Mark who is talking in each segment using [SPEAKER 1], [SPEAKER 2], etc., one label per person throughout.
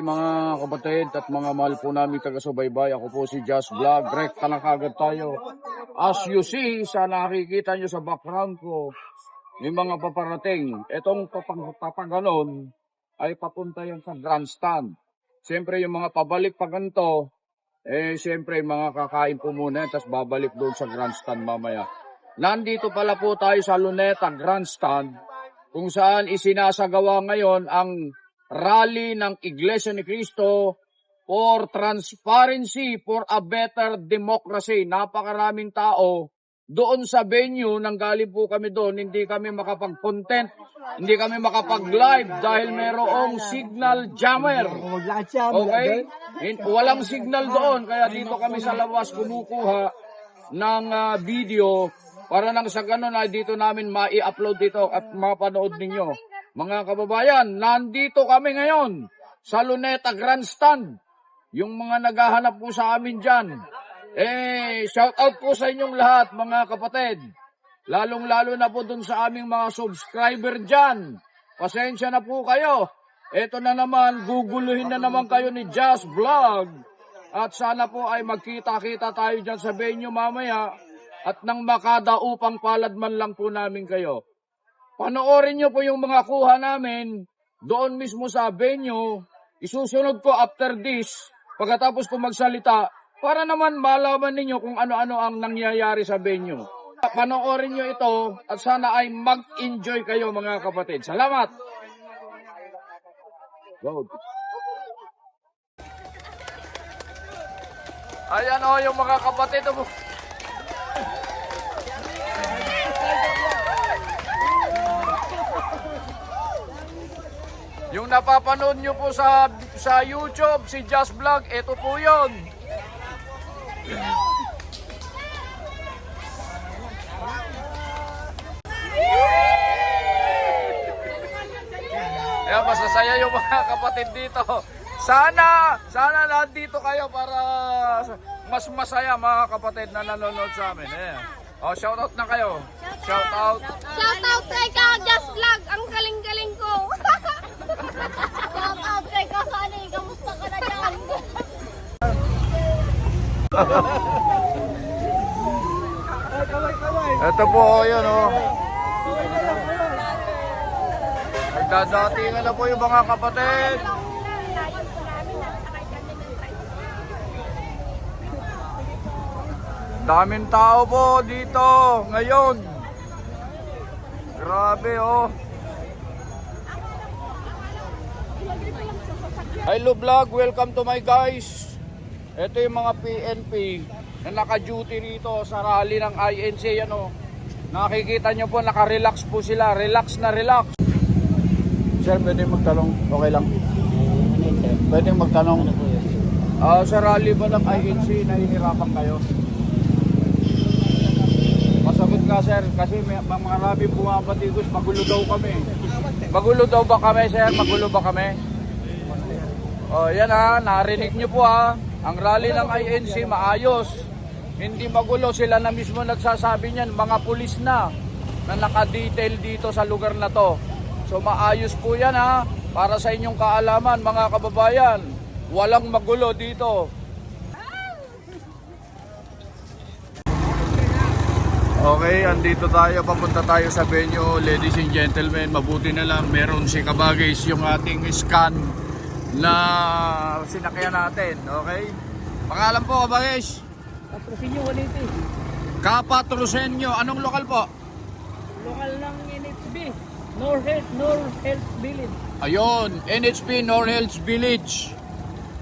[SPEAKER 1] mga kapatid at mga mahal po namin taga-subaybay. Ako po si Just Vlog. Rekta na kagad tayo. As you see, sa nakikita nyo sa background ko, may mga paparating. Itong papaganon ay papunta yan sa grandstand. Siyempre yung mga pabalik pa ganito, siyempre mga kakain po muna, tapos babalik doon sa grandstand mamaya. Nandito pala po tayo sa Luneta Grandstand, kung saan isinasagawa ngayon ang rally ng Iglesia ni Cristo for Transparency for a Better Democracy. Napakaraming tao doon sa venue. Nanggaling po kami doon, hindi kami makapag-content, hindi kami makapag-live dahil mayroong signal jammer. Okay? Walang signal doon, kaya dito kami sa labas kumukuha ng video para nang sa ganun ay dito namin mai-upload dito at mapanood ninyo. Mga kababayan, nandito kami ngayon sa Luneta Grandstand. Yung mga naghahanap po sa amin dyan, shout out po sa inyong lahat mga kapatid. Lalong-lalo na po dun sa aming mga subscriber dyan. Pasensya na po kayo. Ito na naman, guguluhin na naman kayo ni Just Vlog. At sana po ay magkita-kita tayo dyan sa venue mamaya. At nang makadaupang palad man lang po namin kayo. Panoorin nyo po yung mga kuha namin doon mismo sa venue. Isusunod ko after this, pagkatapos ko magsalita, para naman malaman ninyo kung ano-ano ang nangyayari sa venue. Panoorin nyo ito at sana ay mag-enjoy kayo mga kapatid. Salamat! Go. Ayan o yung mga kapatid. Yung napapanood nyo po sa YouTube, si Just Vlog, ito po yun. Ayan, masasaya yung mga kapatid dito. Sana nandito kayo para mas masaya mga kapatid na nanonood sa amin. Oh, shout out na kayo. Shout out.
[SPEAKER 2] Shout out kay Just Vlog, ang galing-galing ko. Shout out kay Kasani, kamusta ka na dyan?
[SPEAKER 1] Ito po, yun o. Nagdadatingan na po yung mga kapatid. Daming tao po dito ngayon. Grabe oh. Hello vlog, welcome to my guys. Ito yung mga PNP na naka-duty rito sa rally ng INC. Ano, nakikita nyo po, naka-relax po sila. Relax na relax. Sir, pwede magtanong? Okay lang. Pwede magtanong? Sa rally ba ng INC, nahihirapan kayo? Masagot ka sir, kasi may marami bumabatigos, magulo daw kami. Magulo daw ba kami sir? Magulo ba kami? O yan ha, narinig nyo po ha. Ang rally ng INC maayos. Hindi magulo, sila na mismo nagsasabi niyan, mga pulis na naka-detail dito sa lugar na to. So maayos po yan ha, para sa inyong kaalaman mga kababayan. Walang magulo dito. Okay, andito tayo, papunta tayo sa venue, ladies and gentlemen. Mabuti na lang, meron si Kabagis yung ating scan na sinakyan natin, okay? Pangalan po, Kabagis?
[SPEAKER 3] Patrocinio, Waliti.
[SPEAKER 1] Kapatrocinio, anong lokal po?
[SPEAKER 3] Lokal ng NHB, North Health Village.
[SPEAKER 1] Ayun, NHP North Health Village.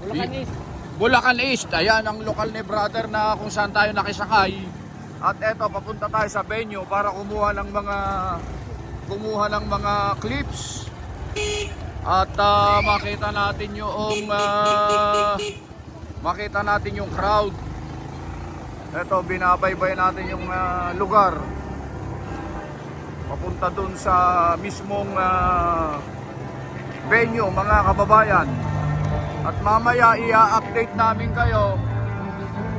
[SPEAKER 3] Bulacan East.
[SPEAKER 1] Bulacan East, ayan ang lokal ni brother na kung saan tayo nakisakay. At eto, papunta tayo sa venue para kumuha ng mga clips. At makita natin yung crowd. Eto, binabaybay natin yung lugar. Papunta dun sa mismong venue mga kababayan. At mamaya i-update namin kayo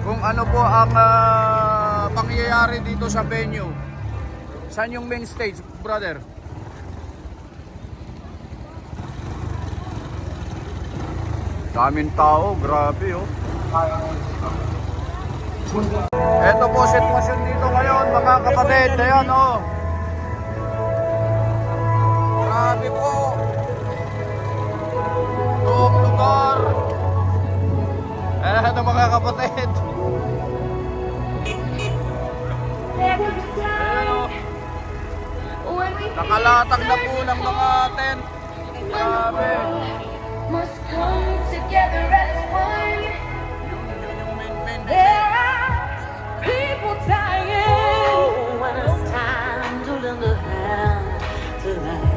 [SPEAKER 1] kung ano po ang pangyayari dito sa venue. Saan yung main stage, brother? Daming tao, grabe oh. Ito po sitwasyon dito ngayon mga kapatid. Ayan oh. Grabe po. Buong lugar. Ayan mga kapatid. Ayan oh. Nakalatag na po ng mga tent. Grabe.
[SPEAKER 4] Must come together as one.
[SPEAKER 1] Yung main.
[SPEAKER 4] There are people dying when it's time to lend a hand to life.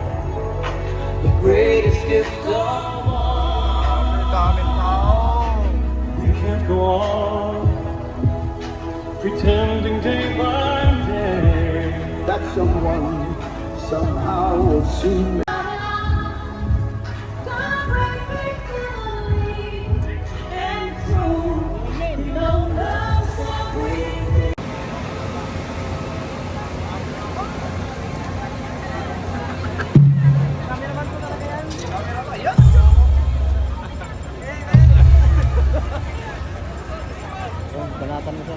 [SPEAKER 4] The greatest gift of all.
[SPEAKER 1] Daming tao.
[SPEAKER 5] We can't go on pretending day by day that someone somehow will soon.
[SPEAKER 3] Banatan mo siya.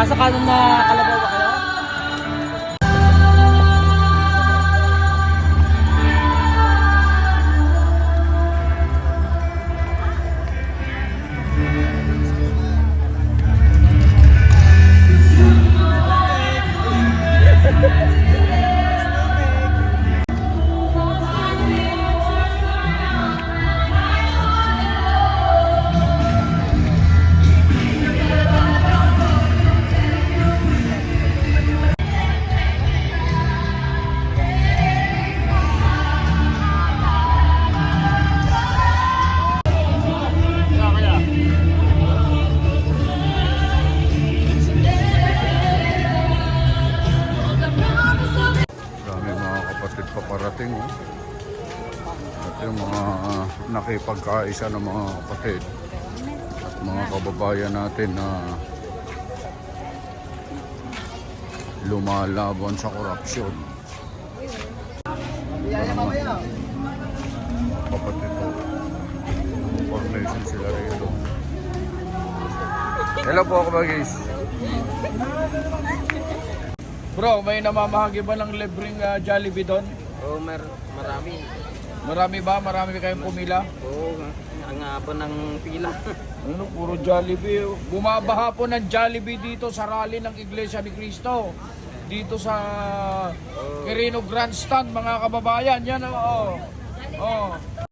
[SPEAKER 3] Sa kanan na kalabaw ba kayo?
[SPEAKER 1] Dami mga kapatid paparating oh. At yung mga nakipagkaisa ng mga kapatid at mga kababayan natin na lumalaban sa korupsyon. Kapatid ko. Formation sila rito. Hello po kabagis. Bro, may namamahagi ba ng libreng Jollibee doon?
[SPEAKER 3] Oo, marami.
[SPEAKER 1] Marami ba? Marami kayong pumila?
[SPEAKER 3] Oo, ang haba ng pila.
[SPEAKER 1] Ano, puro Jollibee. Bumabaha po ng Jollibee dito sa rally ng Iglesia ni Cristo. Dito sa Quirino Grandstand, mga kababayan. Yan, oo. Oh.